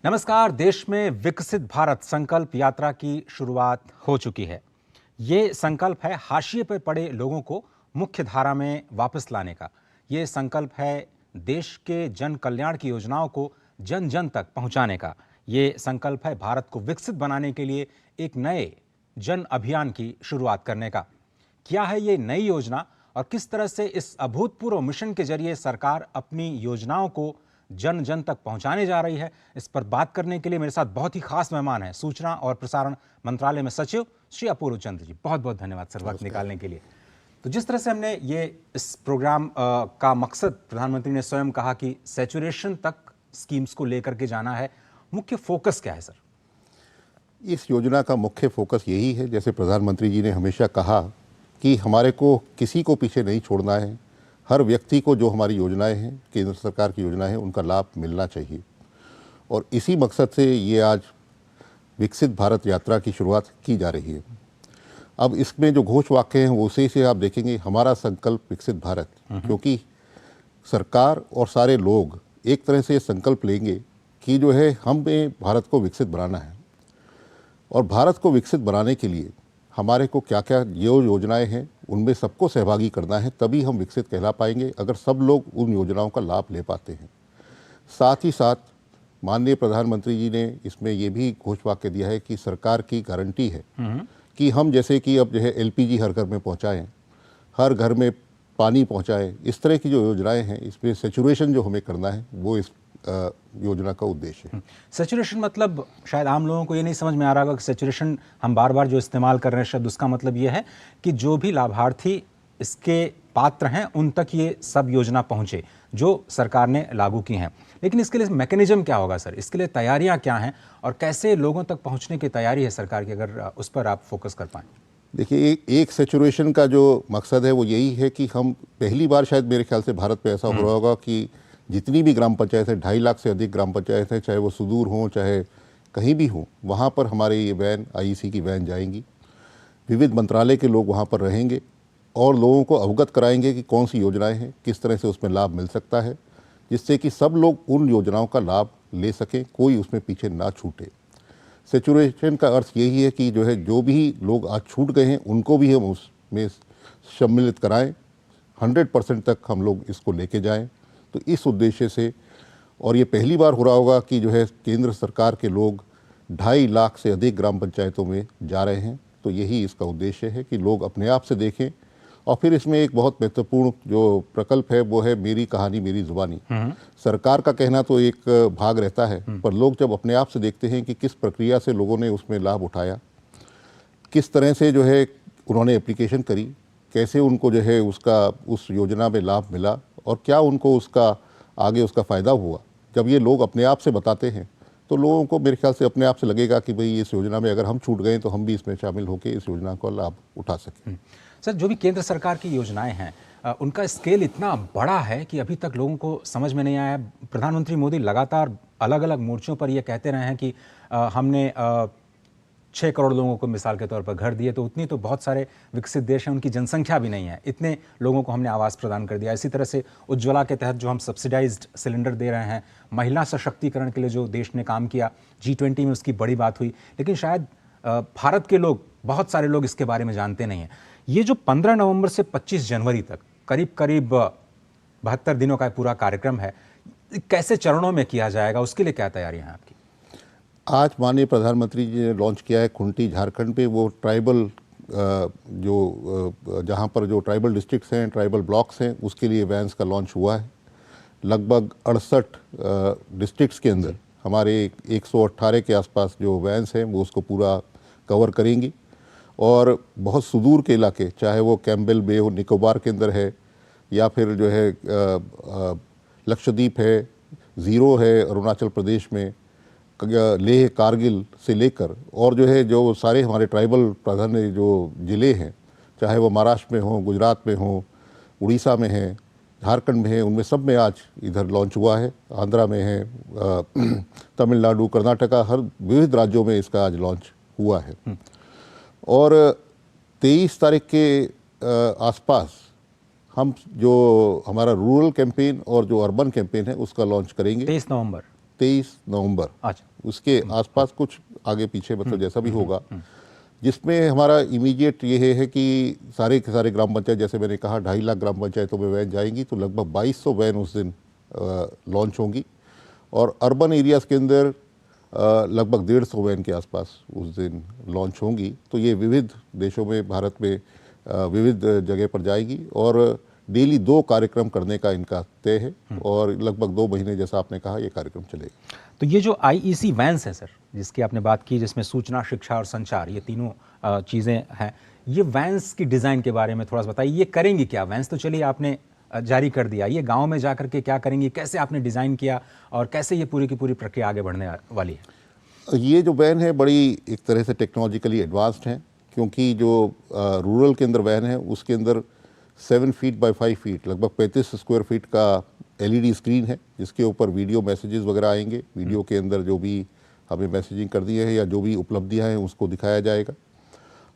नमस्कार। देश में विकसित भारत संकल्प यात्रा की शुरुआत हो चुकी है। ये संकल्प है हाशिए पर पड़े लोगों को मुख्य धारा में वापस लाने का। ये संकल्प है देश के जन कल्याण की योजनाओं को जन जन तक पहुंचाने का। ये संकल्प है भारत को विकसित बनाने के लिए एक नए जन अभियान की शुरुआत करने का। क्या है ये नई योजना और किस तरह से इस अभूतपूर्व मिशन के जरिए सरकार अपनी योजनाओं को जन जन तक पहुंचाने जा रही है, इस पर बात करने के लिए मेरे साथ बहुत ही खास मेहमान हैं। सूचना और प्रसारण मंत्रालय में सचिव श्री अपूर्व चंद्र जी, बहुत बहुत धन्यवाद सर वक्त निकालने के लिए। तो जिस तरह से हमने ये इस प्रोग्राम का मकसद प्रधानमंत्री ने स्वयं कहा कि सैचुरेशन तक स्कीम्स को लेकर के जाना है, मुख्य फोकस क्या है सर? इस योजना का मुख्य फोकस यही है, जैसे प्रधानमंत्री जी ने हमेशा कहा कि हमारे को किसी को पीछे नहीं छोड़ना है। हर व्यक्ति को जो हमारी योजनाएं हैं, केंद्र सरकार की योजनाएं हैं, उनका लाभ मिलना चाहिए। और इसी मकसद से ये आज विकसित भारत यात्रा की शुरुआत की जा रही है। अब इसमें जो घोष वाक्य हैं वो उसी से आप देखेंगे, हमारा संकल्प विकसित भारत, क्योंकि सरकार और सारे लोग एक तरह से ये संकल्प लेंगे कि जो है हमें भारत को विकसित बनाना है। और भारत को विकसित बनाने के लिए हमारे को क्या क्या जो योजनाएं हैं उनमें सबको सहभागी करना है, तभी हम विकसित कहला पाएंगे, अगर सब लोग उन योजनाओं का लाभ ले पाते हैं। साथ ही साथ माननीय प्रधानमंत्री जी ने इसमें यह भी घोषवाक्य दिया है कि सरकार की गारंटी है कि हम जैसे कि अब जो है एलपीजी हर घर में पहुंचाएं, हर घर में पानी पहुंचाएं, इस तरह की जो योजनाएं हैं इसमें सैचुरेशन जो हमें करना है वो इस योजना का उद्देश्य है। सैचुरेशन मतलब शायद आम लोगों को ये नहीं समझ में आ रहा होगा कि सैचुरेशन हम बार बार जो इस्तेमाल कर रहे हैं शब्द, उसका मतलब ये है कि जो भी लाभार्थी इसके पात्र हैं उन तक ये सब योजना पहुंचे जो सरकार ने लागू की हैं। लेकिन इसके लिए मैकेनिज्म क्या होगा सर? इसके लिए तैयारियां क्या हैं और कैसे लोगों तक पहुंचने की तैयारी है सरकार की, अगर उस पर आप फोकस कर पाएँ? देखिए, एक सैचुरेशन का जो मकसद है वो यही है कि हम पहली बार शायद मेरे ख्याल से भारत में ऐसा हो रहा होगा कि जितनी भी ग्राम पंचायत है, 2.5 लाख से अधिक ग्राम पंचायत है, चाहे वो सुदूर हों चाहे कहीं भी हों, वहाँ पर हमारे ये वैन, आईईसी की वैन जाएंगी। विविध मंत्रालय के लोग वहाँ पर रहेंगे और लोगों को अवगत कराएंगे कि कौन सी योजनाएं हैं, किस तरह से उसमें लाभ मिल सकता है, जिससे कि सब लोग उन योजनाओं का लाभ ले सकें, कोई उसमें पीछे ना छूटे। सैचुरेशन का अर्थ यही है कि जो है जो भी लोग आज छूट गए हैं उनको भी हम उसमें सम्मिलित कराएं, 100% तक हम लोग इसको लेके जाएं। तो इस उद्देश्य से, और ये पहली बार हो रहा होगा कि जो है केंद्र सरकार के लोग 2.5 लाख से अधिक ग्राम पंचायतों में जा रहे हैं, तो यही इसका उद्देश्य है कि लोग अपने आप से देखें। और फिर इसमें एक बहुत महत्वपूर्ण जो प्रकल्प है वो है मेरी कहानी मेरी जुबानी। सरकार का कहना तो एक भाग रहता है, पर लोग जब अपने आप से देखते हैं कि किस प्रक्रिया से लोगों ने उसमें लाभ उठाया, किस तरह से जो है उन्होंने एप्लीकेशन करी, कैसे उनको जो है उसका उस योजना में लाभ मिला और क्या उनको उसका आगे उसका फ़ायदा हुआ, जब ये लोग अपने आप से बताते हैं तो लोगों को मेरे ख्याल से अपने आप से लगेगा कि भाई इस योजना में अगर हम छूट गए तो हम भी इसमें शामिल होकर इस योजना का लाभ उठा सकें। सर, जो भी केंद्र सरकार की योजनाएं हैं उनका स्केल इतना बड़ा है कि अभी तक लोगों को समझ में नहीं आया। प्रधानमंत्री मोदी लगातार अलग अलग मोर्चों पर ये कहते रहे हैं कि हमने 6 करोड़ लोगों को मिसाल के तौर पर घर दिए, तो उतनी तो बहुत सारे विकसित देश हैं उनकी जनसंख्या भी नहीं है, इतने लोगों को हमने आवास प्रदान कर दिया। इसी तरह से उज्ज्वला के तहत जो हम सब्सिडाइज्ड सिलेंडर दे रहे हैं, महिला सशक्तिकरण के लिए जो देश ने काम किया, G20 में उसकी बड़ी बात हुई। लेकिन शायद भारत के लोग, बहुत सारे लोग इसके बारे में जानते नहीं हैं। ये जो 15 नवंबर से 25 जनवरी तक करीब करीब 72 दिनों का पूरा कार्यक्रम है, कैसे चरणों में किया जाएगा, उसके लिए क्या तैयारियां हैं आपकी? आज माननीय प्रधानमंत्री जी ने लॉन्च किया है खुंटी झारखंड पे, वो ट्राइबल जहाँ पर जो ट्राइबल डिस्ट्रिक्ट्स हैं, ट्राइबल ब्लॉक्स हैं, उसके लिए वैन्स का लॉन्च हुआ है। लगभग 68 डिस्ट्रिक्ट्स के अंदर हमारे 118 के आसपास जो वैन्स हैं वो उसको पूरा कवर करेंगी। और बहुत सुदूर के इलाके, चाहे वो कैम्बेल बे हो निकोबार के अंदर है, या फिर जो है लक्षद्वीप है, ज़ीरो है अरुणाचल प्रदेश में, लेह कारगिल से लेकर और जो है जो सारे हमारे ट्राइबल प्राधान्य जो ज़िले हैं, चाहे वो महाराष्ट्र में हो, गुजरात में हो, उड़ीसा में है, झारखंड में है, उनमें सब में आज इधर लॉन्च हुआ है। आंध्रा में है, तमिलनाडु, कर्नाटका, हर विविध राज्यों में इसका आज लॉन्च हुआ है। और 23 तारीख के आसपास हम जो हमारा रूरल कैंपेन और जो अर्बन कैंपेन है उसका लॉन्च करेंगे। 23 नवंबर। 23 नवंबर अच्छा, उसके आसपास कुछ आगे पीछे मतलब जैसा भी होगा, जिसमें हमारा इमीडिएट ये है कि सारे के सारे ग्राम पंचायत, जैसे मैंने कहा 2.5 लाख ग्राम पंचायतों में वैन जाएंगी, तो लगभग 2200 वैन उस दिन लॉन्च होंगी। और अर्बन एरियाज़ के अंदर लगभग 150 वैन के आसपास उस दिन लॉन्च होंगी। तो ये विविध देशों में, भारत में विविध जगह पर जाएगी और डेली 2 कार्यक्रम करने का इनका तय है और लगभग 2 महीने, जैसा आपने कहा, ये कार्यक्रम चलेगा। तो ये जो आईईसी वैन्स है सर, जिसकी आपने बात की, जिसमें सूचना, शिक्षा और संचार, ये तीनों चीज़ें हैं, ये वैन्स की डिज़ाइन के बारे में थोड़ा सा बताइए। ये करेंगी क्या? वैन्स तो चलिए आपने जारी कर दिया, ये गांव में जाकर के क्या करेंगी, कैसे आपने डिज़ाइन किया और कैसे ये पूरी की पूरी प्रक्रिया आगे बढ़ने वाली है? ये जो वैन है बड़ी एक तरह से टेक्नोलॉजिकली एडवांस्ड है, क्योंकि जो रूरल के अंदर वैन है उसके अंदर 7 फीट बाय 5 फीट, लगभग 35 स्क्वायर फीट का एलईडी स्क्रीन है, जिसके ऊपर वीडियो मैसेजेस वगैरह आएंगे। वीडियो के अंदर जो भी हमें मैसेजिंग कर दी है या जो भी उपलब्धियां हैं उसको दिखाया जाएगा।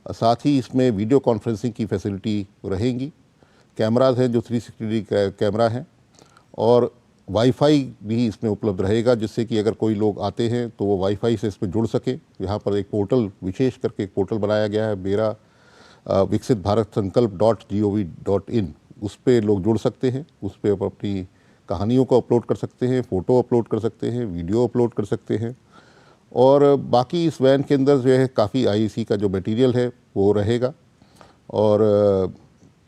साथ ही इसमें वीडियो कॉन्फ्रेंसिंग की फैसिलिटी रहेंगी। कैमराज हैं जो 360 डिग्री कैमरा हैं और वाईफाई भी इसमें उपलब्ध रहेगा, जिससे कि अगर कोई लोग आते हैं तो वो वाईफाई से इसमें जुड़ सके। यहाँ पर एक पोर्टल, विशेष करके एक पोर्टल बनाया गया है, मेरा विकसित भारत संकल्प.gov.in, उस पर लोग जुड़ सकते हैं। उस पर अपनी कहानियों को अपलोड कर सकते हैं, फ़ोटो अपलोड कर सकते हैं, वीडियो अपलोड कर सकते हैं। और बाकी इस वैन के अंदर जो है काफ़ी आईईसी का जो मटेरियल है वो रहेगा और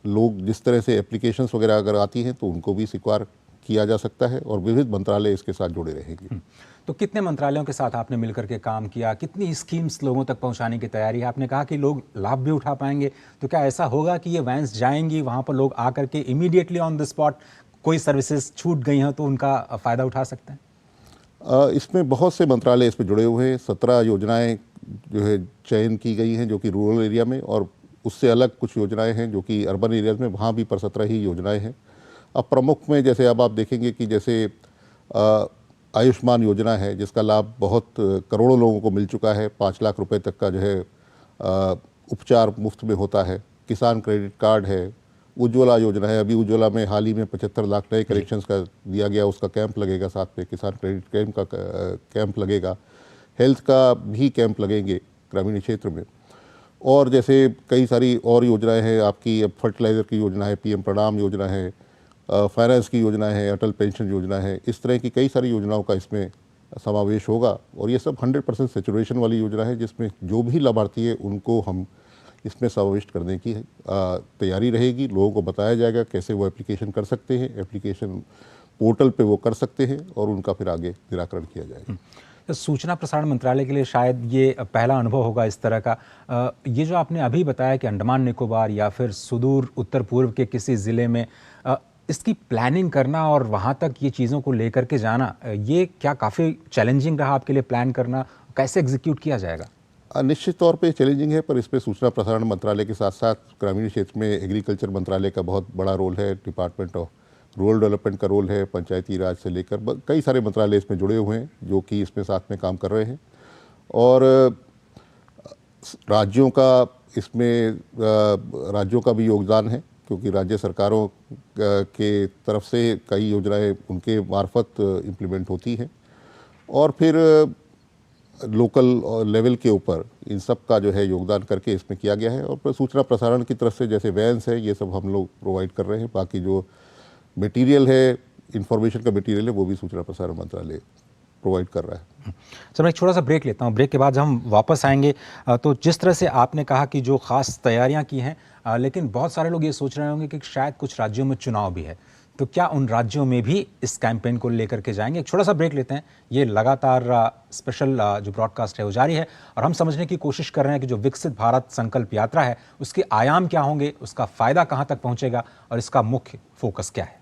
लोग जिस तरह से एप्लीकेशंस वगैरह अगर आती हैं तो उनको भी स्वीकार किया जा सकता है और विविध मंत्रालय इसके साथ जुड़े रहेंगे। तो कितने मंत्रालयों के साथ आपने मिलकर के काम किया, कितनी स्कीम्स लोगों तक पहुंचाने की तैयारी है? आपने कहा कि लोग लाभ भी उठा पाएंगे, तो क्या ऐसा होगा कि ये वैन्स जाएंगी, वहाँ पर लोग आकर के इमीडिएटली ऑन द स्पॉट कोई सर्विसेज छूट गई हैं तो उनका फ़ायदा उठा सकते हैं? इसमें बहुत से मंत्रालय इसमें जुड़े हुए हैं। 17 योजनाएं जो है चयन की गई हैं जो कि रूरल एरिया में, और उससे अलग कुछ योजनाएं हैं जो कि अर्बन एरियाज़ में, वहाँ भी पर 17 ही योजनाएं हैं। अब प्रमुख में जैसे अब आप देखेंगे कि जैसे आयुष्मान योजना है, जिसका लाभ बहुत करोड़ों लोगों को मिल चुका है। 5 लाख रुपए तक का जो है उपचार मुफ्त में होता है। किसान क्रेडिट कार्ड है। उज्ज्वला योजना है, अभी उज्ज्वला में हाल ही में 75 लाख नए कनेक्शंस का दिया गया, उसका कैंप लगेगा साथ में। किसान क्रेडिट कैंप का कैंप लगेगा। हेल्थ का भी कैंप लगेंगे ग्रामीण क्षेत्र में। और जैसे कई सारी और योजनाएं हैं आपकी, अब फर्टिलाइज़र की योजना है, पीएम प्रणाम योजना है, फाइनेंस की योजना है, अटल पेंशन योजना है। इस तरह की कई सारी योजनाओं का इसमें समावेश होगा और ये सब 100% सेचुरेशन वाली योजना है, जिसमें जो भी लाभार्थी है उनको हम इसमें समाविष्ट करने की तैयारी रहेगी। लोगों को बताया जाएगा कैसे वो एप्लीकेशन कर सकते हैं, एप्लीकेशन पोर्टल पे वो कर सकते हैं और उनका फिर आगे निराकरण किया जाएगा। तो सूचना प्रसारण मंत्रालय के लिए शायद ये पहला अनुभव होगा इस तरह का। ये जो आपने अभी बताया कि अंडमान निकोबार या फिर सुदूर उत्तर पूर्व के किसी ज़िले में इसकी प्लानिंग करना और वहाँ तक ये चीज़ों को लेकर के जाना, ये क्या काफ़ी चैलेंजिंग रहा आपके लिए प्लान करना? कैसे एग्जीक्यूट किया जाएगा? निश्चित तौर पे चैलेंजिंग है, पर इस पे सूचना प्रसारण मंत्रालय के साथ साथ ग्रामीण क्षेत्र में एग्रीकल्चर मंत्रालय का बहुत बड़ा रोल है, डिपार्टमेंट ऑफ रूरल डेवलपमेंट का रोल है, पंचायती राज से लेकर कई सारे मंत्रालय इसमें जुड़े हुए हैं जो कि इसमें साथ में काम कर रहे हैं। और राज्यों का इसमें राज्यों का भी योगदान है, क्योंकि राज्य सरकारों के तरफ से कई योजनाएं उनके मार्फत इम्प्लीमेंट होती हैं और फिर लोकल लेवल के ऊपर इन सब का जो है योगदान करके इसमें किया गया है। और सूचना प्रसारण की तरफ से जैसे वैन्स है, ये सब हम लोग प्रोवाइड कर रहे हैं। बाकी जो मटेरियल है, इंफॉर्मेशन का मटेरियल है, वो भी सूचना प्रसारण मंत्रालय प्रोवाइड कर रहा है। सर, मैं एक छोटा सा ब्रेक लेता हूँ। ब्रेक के बाद हम वापस आएंगे। तो जिस तरह से आपने कहा कि जो ख़ास तैयारियां की हैं, लेकिन बहुत सारे लोग ये सोच रहे होंगे कि शायद कुछ राज्यों में चुनाव भी है, तो क्या उन राज्यों में भी इस कैंपेन को लेकर के जाएंगे? एक छोटा सा ब्रेक लेते हैं। ये लगातार स्पेशल जो ब्रॉडकास्ट है वो जारी है और हम समझने की कोशिश कर रहे हैं कि जो विकसित भारत संकल्प यात्रा है उसके आयाम क्या होंगे, उसका फ़ायदा कहाँ तक पहुँचेगा और इसका मुख्य फोकस क्या है।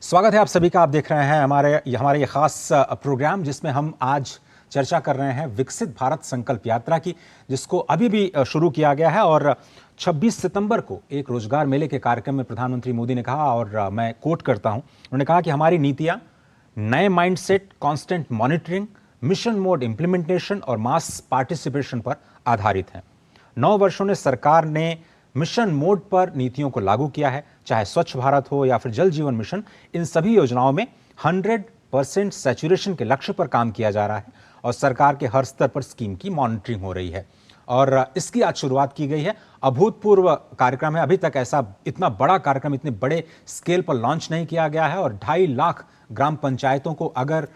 स्वागत है आप सभी का। आप देख रहे हैं हमारे ये खास प्रोग्राम जिसमें हम आज चर्चा कर रहे हैं विकसित भारत संकल्प यात्रा की, जिसको अभी भी शुरू किया गया है। और 26 सितंबर को एक रोजगार मेले के कार्यक्रम में प्रधानमंत्री मोदी ने कहा, और मैं कोट करता हूं, उन्होंने कहा कि हमारी नीतियां नए mindset, constant monitoring, mission mode implementation और मास पार्टिसिपेशन पर आधारित हैं। 9 वर्षों ने सरकार ने मिशन मोड पर नीतियों को लागू किया है, चाहे स्वच्छ भारत हो या फिर जल जीवन मिशन। इन सभी योजनाओं में 100% सैचुरेशन के लक्ष्य पर काम किया जा रहा है और सरकार के हर स्तर पर स्कीम की मॉनिटरिंग हो रही है और इसकी आज शुरुआत की गई है। अभूतपूर्व कार्यक्रम है। अभी तक ऐसा इतना बड़ा कार्यक्रम इतने बड़े स्केल पर लॉन्च नहीं किया गया है और 2.5 लाख ग्राम पंचायतों को अगर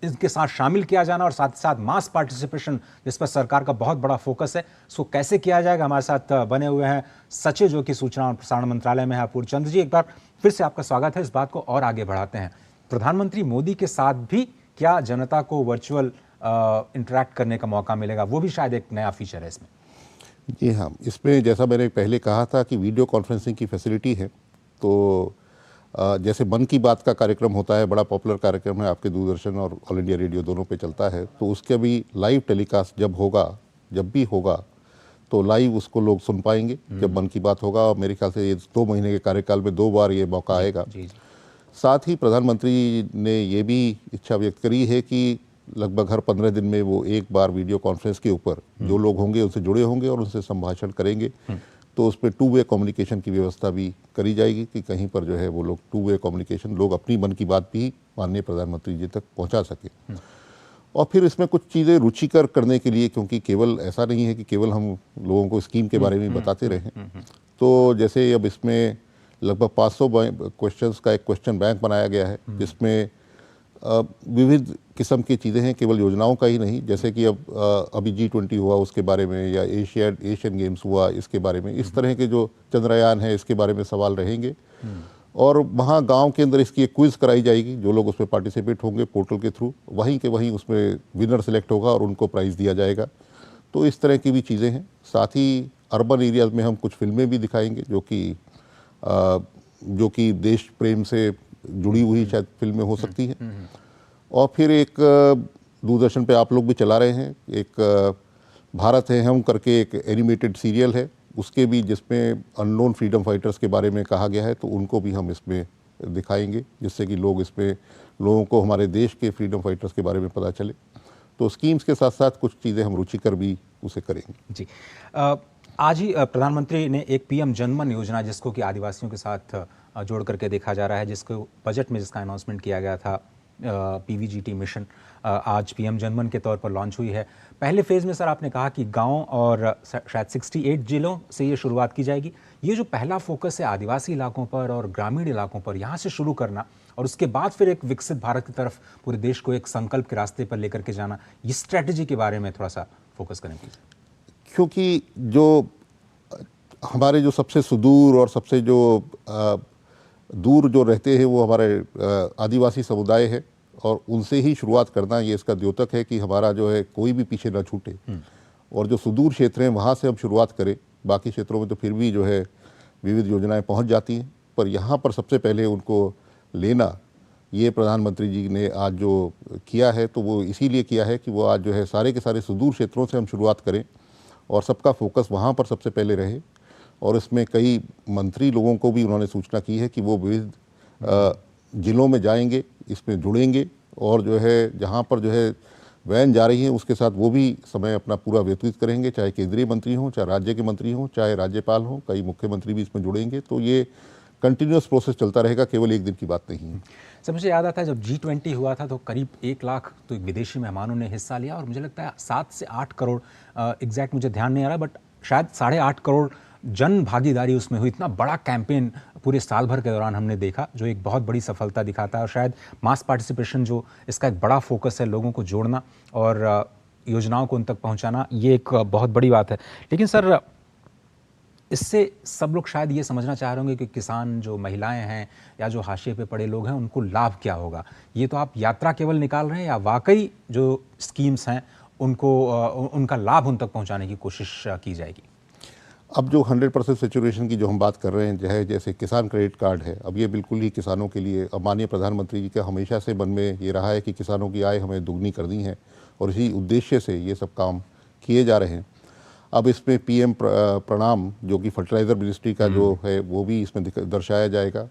इसके साथ शामिल किया जाना और साथ ही साथ मास पार्टिसिपेशन, जिस पर सरकार का बहुत बड़ा फोकस है, उसको कैसे किया जाएगा। हमारे साथ बने हुए हैं सचिव, जो कि सूचना और प्रसारण मंत्रालय में है, अपूर्व चंद्र जी। एक बार फिर से आपका स्वागत है। इस बात को और आगे बढ़ाते हैं, प्रधानमंत्री मोदी के साथ भी क्या जनता को वर्चुअल इंटरैक्ट करने का मौका मिलेगा? वो भी शायद एक नया फीचर है इसमें। जी हाँ, इसमें जैसा मैंने पहले कहा था कि वीडियो कॉन्फ्रेंसिंग की फैसिलिटी है। तो जैसे मन की बात का कार्यक्रम होता है, बड़ा पॉपुलर कार्यक्रम है, आपके दूरदर्शन और ऑल इंडिया रेडियो दोनों पे चलता है, तो उसके भी लाइव टेलीकास्ट जब भी होगा तो लाइव उसको लोग सुन पाएंगे जब मन की बात होगा। और मेरे ख्याल से ये 2 महीने के कार्यकाल में 2 बार ये मौका आएगा। साथ ही प्रधानमंत्री ने ये भी इच्छा व्यक्त करी है कि लगभग हर 15 दिन में वो एक बार वीडियो कॉन्फ्रेंस के ऊपर जो लोग होंगे उनसे जुड़े होंगे और उनसे संभाषण करेंगे। तो उस पर 2 वे कम्युनिकेशन की व्यवस्था भी करी जाएगी कि कहीं पर जो है वो लोग 2 वे कम्युनिकेशन, लोग अपनी मन की बात भी माननीय प्रधानमंत्री जी तक पहुंचा सके। और फिर इसमें कुछ चीज़ें रुचिकर करने के लिए, क्योंकि केवल ऐसा नहीं है कि केवल हम लोगों को स्कीम के बारे में बताते रहें। तो जैसे अब इसमें लगभग 500 क्वेश्चंस का एक क्वेश्चन बैंक बनाया गया है, जिसमें विविध किस्म की चीज़ें हैं, केवल योजनाओं का ही नहीं। जैसे कि अब अभी G20 हुआ उसके बारे में, या एशियन गेम्स हुआ इसके बारे में, इस तरह के जो चंद्रयान है इसके बारे में सवाल रहेंगे। और वहाँ गांव के अंदर इसकी एक क्विज़ कराई जाएगी। जो लोग उसमें पार्टिसिपेट होंगे पोर्टल के थ्रू, वहीं के वहीं उसमें विनर सेलेक्ट होगा और उनको प्राइज़ दिया जाएगा। तो इस तरह की भी चीज़ें हैं। साथ ही अर्बन एरियाज़ में हम कुछ फिल्में भी दिखाएंगे जो कि देश प्रेम से जुड़ी हुई शायद फिल्में हो सकती हैं। और फिर एक दूरदर्शन पे आप लोग भी चला रहे हैं, एक भारत है हम करके एक एनिमेटेड सीरियल है, उसके भी, जिसमें अननोन फ्रीडम फाइटर्स के बारे में कहा गया है, तो उनको भी हम इसमें दिखाएंगे, जिससे कि लोगों को हमारे देश के फ्रीडम फाइटर्स के बारे में पता चले। तो स्कीम्स के साथ साथ कुछ चीज़ें हम रुचिकर भी उसे करेंगे। जी, आज ही प्रधानमंत्री ने एक PM जनमन योजना, जिसको कि आदिवासियों के साथ जोड़ करके देखा जा रहा है, जिसको बजट में जिसका अनाउंसमेंट किया गया था, PVGT मिशन, आज PM जनमन के तौर पर लॉन्च हुई है। पहले फेज़ में सर आपने कहा कि गांव और शायद 68 जिलों से ये शुरुआत की जाएगी। ये जो पहला फोकस है आदिवासी इलाकों पर और ग्रामीण इलाकों पर, यहाँ से शुरू करना और उसके बाद फिर एक विकसित भारत की तरफ पूरे देश को एक संकल्प के रास्ते पर लेकर के जाना, इस स्ट्रैटेजी के बारे में थोड़ा सा फोकस करें प्लीज। क्योंकि जो हमारे जो सबसे सुदूर और सबसे जो दूर जो रहते हैं वो हमारे आदिवासी समुदाय है, और उनसे ही शुरुआत करना ये इसका द्योतक है कि हमारा जो है कोई भी पीछे ना छूटे। और जो सुदूर क्षेत्र हैं वहाँ से हम शुरुआत करें। बाकी क्षेत्रों में तो फिर भी जो है विविध योजनाएं पहुँच जाती हैं, पर यहाँ पर सबसे पहले उनको लेना, ये प्रधानमंत्री जी ने आज जो किया है तो वो इसीलिए किया है कि वो आज जो है सारे के सारे सुदूर क्षेत्रों से हम शुरुआत करें और सबका फोकस वहाँ पर सबसे पहले रहे। और इसमें कई मंत्री लोगों को भी उन्होंने सूचना की है कि वो विविध जिलों में जाएंगे, इसमें जुड़ेंगे, और जो है जहाँ पर जो है वैन जा रही है उसके साथ वो भी समय अपना पूरा व्यतीत करेंगे, चाहे केंद्रीय मंत्री हों, चाहे राज्य के मंत्री हों, चाहे राज्यपाल हों, कई मुख्यमंत्री भी इसमें जुड़ेंगे। तो ये कंटिन्यूस प्रोसेस चलता रहेगा, केवल एक दिन की बात नहीं है। सर मुझे याद आता है जब G20 हुआ था तो करीब 1 लाख तो विदेशी मेहमानों ने हिस्सा लिया, और मुझे लगता है 7 से 8 करोड़, एग्जैक्ट मुझे ध्यान नहीं आ रहा, बट शायद 8.5 करोड़ जन भागीदारी उसमें हुई। इतना बड़ा कैंपेन पूरे साल भर के दौरान हमने देखा, जो एक बहुत बड़ी सफलता दिखाता है। और शायद मास पार्टिसिपेशन, जो इसका एक बड़ा फोकस है, लोगों को जोड़ना और योजनाओं को उन तक पहुंचाना, ये एक बहुत बड़ी बात है। लेकिन सर इससे सब लोग शायद ये समझना चाह रहे होंगे कि किसान, जो महिलाएं हैं या जो हाशिए पे पड़े लोग हैं, उनको लाभ क्या होगा। ये तो आप यात्रा केवल निकाल रहे हैं, या वाकई जो स्कीम्स हैं उनको उनका लाभ उन तक पहुंचाने की कोशिश की जाएगी? अब जो 100% सेचुरेशन की जो हम बात कर रहे हैं, चाहे जैसे किसान क्रेडिट कार्ड है, अब ये बिल्कुल ही किसानों के लिए, अब माननीय प्रधानमंत्री जी का हमेशा से मन में ये रहा है कि किसानों की आय हमें दुगनी करनी है और इसी उद्देश्य से ये सब काम किए जा रहे हैं। अब इसमें पीएम प्रणाम जो कि फर्टिलाइज़र मिनिस्ट्री का जो है वो भी इसमें दर्शाया जाएगा।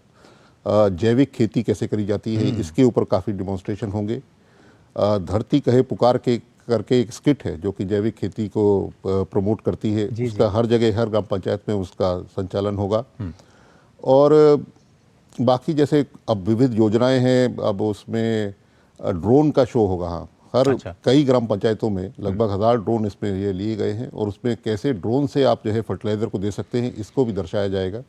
जैविक खेती कैसे करी जाती है इसके ऊपर काफ़ी डिमॉन्स्ट्रेशन होंगे। धरती कहे पुकार के करके एक स्किट है जो कि जैविक खेती को प्रमोट करती है, उसका हर जगह हर ग्राम पंचायत में उसका संचालन होगा। और बाकी जैसे अब विविध योजनाएं हैं, अब उसमें ड्रोन का शो होगा। हाँ, हर कई ग्राम पंचायतों में लगभग 1000 ड्रोन इसमें ये लिए गए हैं और उसमें कैसे ड्रोन से आप जो है फर्टिलाइज़र को दे सकते हैं इसको भी दर्शाया जाएगा।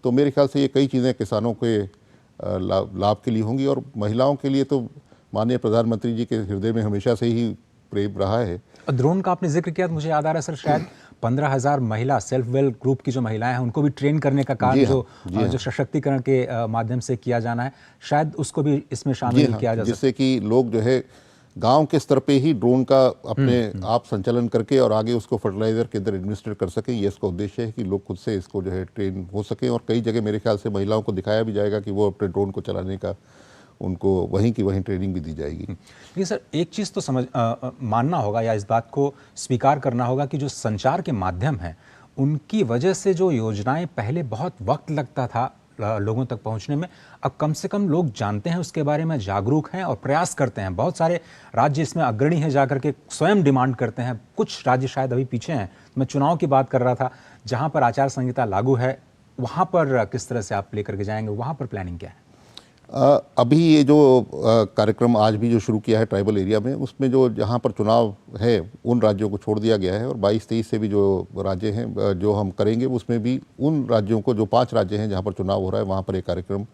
तो मेरे ख्याल से ये कई चीज़ें किसानों के लाभ के लिए होंगी और महिलाओं के लिए तो माननीय प्रधानमंत्री जी के हृदय में हमेशा से ही प्रेम रहा है। ड्रोन का आपने जिक्र किया तो मुझे याद आ रहा है सर, शायद 15,000 महिला सेल्फ वेल्थ ग्रुप की जो महिलाएं हैं उनको भी ट्रेन करने का कार्य जो सशक्तिकरण के माध्यम से किया जाना है, शायद उसको भी इसमें शामिल किया जा सकता है, जिससे कि लोग जो है गांव के स्तर पे ही ड्रोन का अपने आप संचालन करके और आगे उसको फर्टिलाइजर के अंदर एडमिनिस्ट्रेट कर सकें। ये इसका उद्देश्य है कि लोग खुद से इसको जो है ट्रेन हो सकें और कई जगह मेरे ख्याल से महिलाओं को दिखाया भी जाएगा कि वो अपने ड्रोन को चलाने का उनको वहीं की वहीं ट्रेनिंग भी दी जाएगी। लेकिन सर एक चीज़ तो मानना होगा या इस बात को स्वीकार करना होगा कि जो संचार के माध्यम हैं उनकी वजह से जो योजनाएं पहले बहुत वक्त लगता था लोगों तक पहुंचने में, अब कम से कम लोग जानते हैं उसके बारे में, जागरूक हैं और प्रयास करते हैं। बहुत सारे राज्य इसमें अग्रणी हैं, जाकर के स्वयं डिमांड करते हैं। कुछ राज्य शायद अभी पीछे हैं। मैं चुनाव की बात कर रहा था, जहां पर आचार संहिता लागू है वहां पर किस तरह से आप लेकर के जाएंगे, वहां पर प्लानिंग क्या है? अभी ये जो कार्यक्रम आज भी जो शुरू किया है ट्राइबल एरिया में, उसमें जो जहाँ पर चुनाव है उन राज्यों को छोड़ दिया गया है और 22-23 से भी जो राज्य हैं जो हम करेंगे उसमें भी उन राज्यों को, जो 5 राज्य हैं जहाँ पर चुनाव हो रहा है वहाँ पर एक कार्यक्रम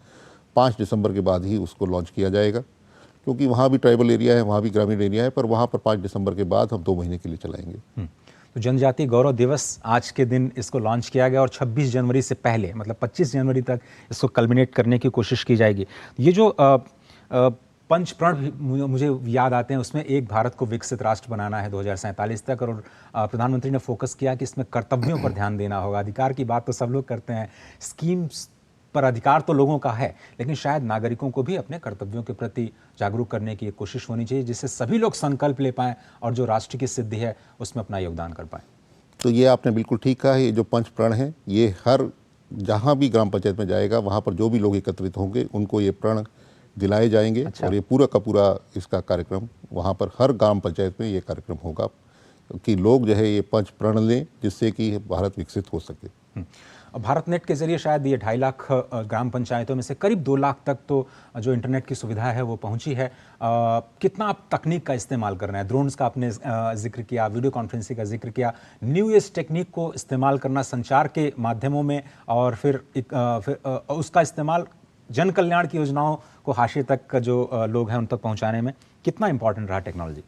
5 दिसंबर के बाद ही उसको लॉन्च किया जाएगा, क्योंकि वहाँ भी ट्राइबल एरिया है, वहाँ भी ग्रामीण एरिया है, पर वहाँ पर 5 दिसंबर के बाद हम 2 महीने के लिए चलाएंगे। तो जनजातीय गौरव दिवस आज के दिन इसको लॉन्च किया गया और 26 जनवरी से पहले मतलब 25 जनवरी तक इसको कल्मिनेट करने की कोशिश की जाएगी। ये जो पंच प्रण मुझे याद आते हैं, उसमें एक भारत को विकसित राष्ट्र बनाना है 2047 तक, और प्रधानमंत्री ने फोकस किया कि इसमें कर्तव्यों पर ध्यान देना होगा। अधिकार की बात तो सब लोग करते हैं, स्कीम्स पर अधिकार तो लोगों का है, लेकिन शायद नागरिकों को भी अपने कर्तव्यों के प्रति जागरूक करने की कोशिश होनी चाहिए, जिससे सभी लोग संकल्प ले पाएं और जो राष्ट्र की सिद्धि है उसमें अपना योगदान कर पाएं। तो ये आपने बिल्कुल ठीक कहा है। ये जो पंच प्रण है ये हर जहाँ भी ग्राम पंचायत में जाएगा वहाँ पर जो भी लोग एकत्रित होंगे उनको ये प्रण दिलाए जाएंगे। अच्छा। और ये पूरा का पूरा इसका कार्यक्रम वहाँ पर हर ग्राम पंचायत में ये कार्यक्रम होगा कि लोग जो है ये पंच प्रण लें, जिससे कि भारत विकसित हो सके। भारत नेट के जरिए शायद ये 2.5 लाख ग्राम पंचायतों में से करीब 2 लाख तक तो जो इंटरनेट की सुविधा है वो पहुंची है। कितना आप तकनीक का इस्तेमाल कर रहे हैं? ड्रोन्स का आपने जिक्र किया, वीडियो कॉन्फ्रेंसिंग का जिक्र किया, न्यू एज टेक्निक को इस्तेमाल करना संचार के माध्यमों में और फिर उसका इस्तेमाल जन कल्याण की योजनाओं को हाशिए तक जो लोग हैं उन तक पहुँचाने में कितना इंपॉर्टेंट रहा टेक्नोलॉजी?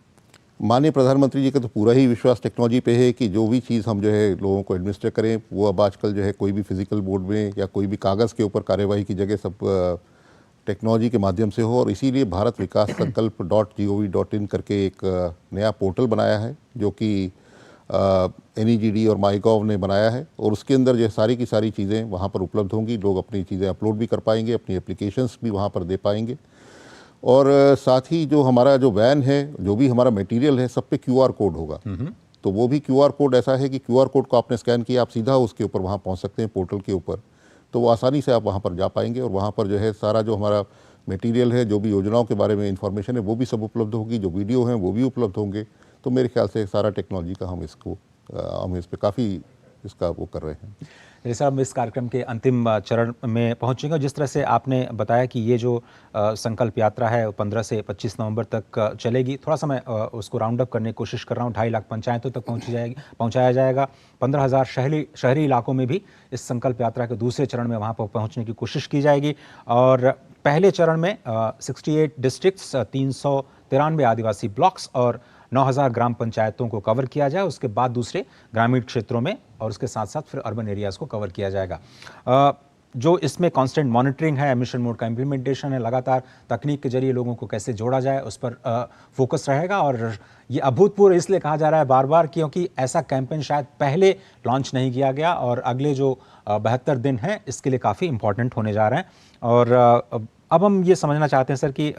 माननीय प्रधानमंत्री जी का तो पूरा ही विश्वास टेक्नोलॉजी पे है कि जो भी चीज़ हम जो है लोगों को एडमिनिस्टर करें वो अब आजकल जो है कोई भी फिजिकल बोर्ड में या कोई भी कागज़ के ऊपर कार्यवाही की जगह सब टेक्नोलॉजी के माध्यम से हो। और इसीलिए भारत विकास संकल्प .gov.in करके एक नया पोर्टल बनाया है जो कि NEGD और MyGov ने बनाया है, और उसके अंदर जो सारी की सारी चीज़ें वहाँ पर उपलब्ध होंगी। लोग अपनी चीज़ें अपलोड भी कर पाएंगे, अपनी एप्लीकेशंस भी वहाँ पर दे पाएंगे। और साथ ही जो हमारा जो वैन है, जो भी हमारा मटेरियल है, सब पे QR कोड होगा। तो वो भी QR कोड ऐसा है कि QR कोड को आपने स्कैन किया, आप सीधा उसके ऊपर वहाँ पहुँच सकते हैं पोर्टल के ऊपर। तो वो आसानी से आप वहाँ पर जा पाएंगे और वहाँ पर जो है सारा जो हमारा मटेरियल है, जो भी योजनाओं के बारे में इंफॉर्मेशन है वो भी सब उपलब्ध होगी, जो वीडियो हैं वो भी उपलब्ध होंगे। तो मेरे ख्याल से सारा टेक्नोलॉजी का हम इस पर काफ़ी इसका वो कर रहे हैं। जैसे साहब इस कार्यक्रम के अंतिम चरण में पहुंचेंगे। जिस तरह से आपने बताया कि ये जो संकल्प यात्रा है 15 से 25 नवंबर तक चलेगी, थोड़ा सा मैं उसको राउंड अप करने की कोशिश कर रहा हूँ। 2.5 लाख पंचायतों तक पहुंचाया जाएगा। 15,000 शहरी इलाकों में भी इस संकल्प यात्रा के दूसरे चरण में वहाँ पर पहुँचने की कोशिश की जाएगी। और पहले चरण में 68 डिस्ट्रिक्ट्स, 393 आदिवासी ब्लॉक्स और 9,000 ग्राम पंचायतों को कवर किया जाए। उसके बाद दूसरे ग्रामीण क्षेत्रों में और उसके साथ साथ फिर अर्बन एरियाज़ को कवर किया जाएगा। जो इसमें कांस्टेंट मॉनिटरिंग है, मिशन मोड का इम्प्लीमेंटेशन है, लगातार तकनीक के जरिए लोगों को कैसे जोड़ा जाए उस पर फोकस रहेगा। और ये अभूतपूर्व इसलिए कहा जा रहा है बार बार क्योंकि ऐसा कैंपेन शायद पहले लॉन्च नहीं किया गया और अगले जो 72 दिन हैं इसके लिए काफ़ी इंपॉर्टेंट होने जा रहे हैं। और अब हम ये समझना चाहते हैं सर कि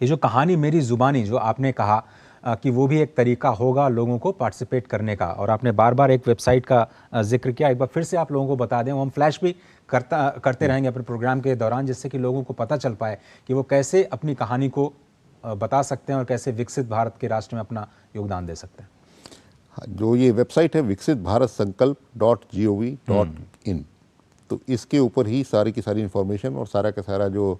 ये जो कहानी मेरी ज़ुबानी जो आपने कहा कि वो भी एक तरीका होगा लोगों को पार्टिसिपेट करने का, और आपने बार बार एक वेबसाइट का जिक्र किया, एक बार फिर से आप लोगों को बता दें। वो हम फ्लैश भी करते रहेंगे अपने प्रोग्राम के दौरान, जिससे कि लोगों को पता चल पाए कि वो कैसे अपनी कहानी को बता सकते हैं और कैसे विकसित भारत के राष्ट्र में अपना योगदान दे सकते हैं। जो ये वेबसाइट है विकसित भारत संकल्प.gov.in, तो इसके ऊपर ही सारी की सारी इन्फॉर्मेशन और सारा का सारा जो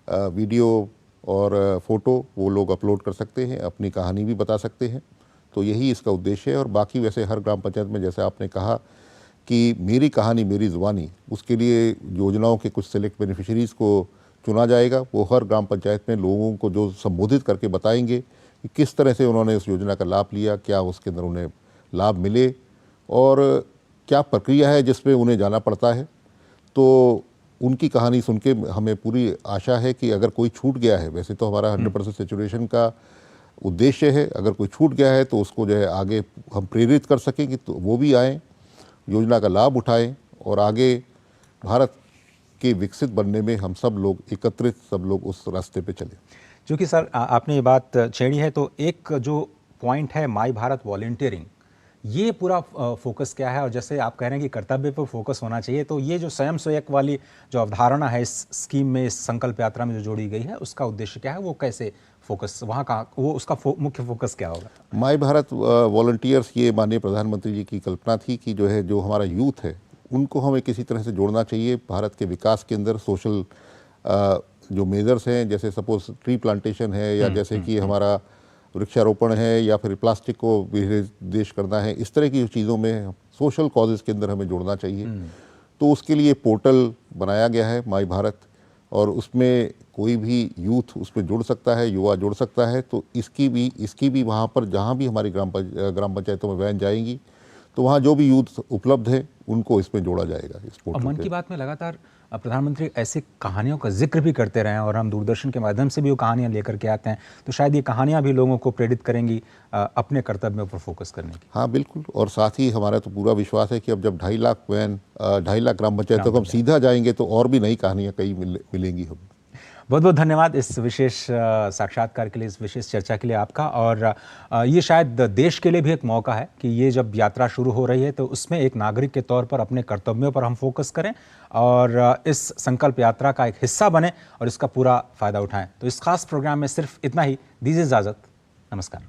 वीडियो और फ़ोटो वो लोग अपलोड कर सकते हैं, अपनी कहानी भी बता सकते हैं। तो यही इसका उद्देश्य है। और बाकी वैसे हर ग्राम पंचायत में जैसे आपने कहा कि मेरी कहानी मेरी ज़ुबानी, उसके लिए योजनाओं के कुछ सेलेक्ट बेनिफिशरीज़ को चुना जाएगा। वो हर ग्राम पंचायत में लोगों को जो संबोधित करके बताएंगे कि किस तरह से उन्होंने इस योजना का लाभ लिया, क्या उसके अंदर उन्हें लाभ मिले और क्या प्रक्रिया है जिसमें उन्हें जाना पड़ता है। तो उनकी कहानी सुन के हमें पूरी आशा है कि अगर कोई छूट गया है, वैसे तो हमारा 100% सैचुरेशन का उद्देश्य है, अगर कोई छूट गया है तो उसको जो है आगे हम प्रेरित कर सकें कि तो वो भी आएँ, योजना का लाभ उठाएं और आगे भारत के विकसित बनने में हम सब लोग एकत्रित सब लोग उस रास्ते पे चलें। क्योंकि सर आपने ये बात छेड़ी है, तो एक जो पॉइंट है माई भारत वॉलंटियरिंग, ये पूरा फोकस क्या है? और जैसे आप कह रहे हैं कि कर्तव्य पर फोकस होना चाहिए, तो ये जो स्वयं सेवक वाली जो अवधारणा है इस स्कीम में, इस संकल्प यात्रा में जो जोड़ी गई है, उसका उद्देश्य क्या है? वो कैसे फोकस वहाँ का, वो उसका मुख्य फोकस क्या होगा? माई भारत वॉलंटियर्स, ये माननीय प्रधानमंत्री जी की कल्पना थी कि जो है जो हमारा यूथ है उनको हमें किसी तरह से जोड़ना चाहिए भारत के विकास के अंदर। सोशल जो मेजर्स हैं, जैसे सपोज ट्री प्लांटेशन है या जैसे कि हमारा वृक्षारोपण है या फिर प्लास्टिक को विनिर्देश करना है, इस तरह की चीज़ों में सोशल कॉजेज़ के अंदर हमें जोड़ना चाहिए। तो उसके लिए पोर्टल बनाया गया है माई भारत, और उसमें कोई भी यूथ उसमें जुड़ सकता है, युवा जुड़ सकता है। तो इसकी भी वहाँ पर जहाँ भी हमारी ग्राम पंचायतों में वैन जाएंगी तो वहाँ जो भी यूथ उपलब्ध है उनको इसमें जोड़ा जाएगा इस पोर्टल। मन की बात में लगातार प्रधानमंत्री ऐसी कहानियों का जिक्र भी करते रहे हैं और हम दूरदर्शन के माध्यम से भी वो कहानियां लेकर के आते हैं, तो शायद ये कहानियां भी लोगों को प्रेरित करेंगी अपने कर्तव्यों पर फोकस करने की। हाँ बिल्कुल, और साथ ही हमारा तो पूरा विश्वास है कि अब जब 2.5 लाख ग्राम पंचायतों को हम सीधा जाएंगे तो और भी नई कहानियाँ कई मिलेंगी हमें। बहुत बहुत धन्यवाद इस विशेष साक्षात्कार के लिए, इस विशेष चर्चा के लिए आपका। और ये शायद देश के लिए भी एक मौका है कि ये जब यात्रा शुरू हो रही है तो उसमें एक नागरिक के तौर पर अपने कर्तव्यों पर हम फोकस करें और इस संकल्प यात्रा का एक हिस्सा बने और इसका पूरा फायदा उठाएं। तो इस खास प्रोग्राम में सिर्फ इतना ही। दीजिए इजाज़त, नमस्कार।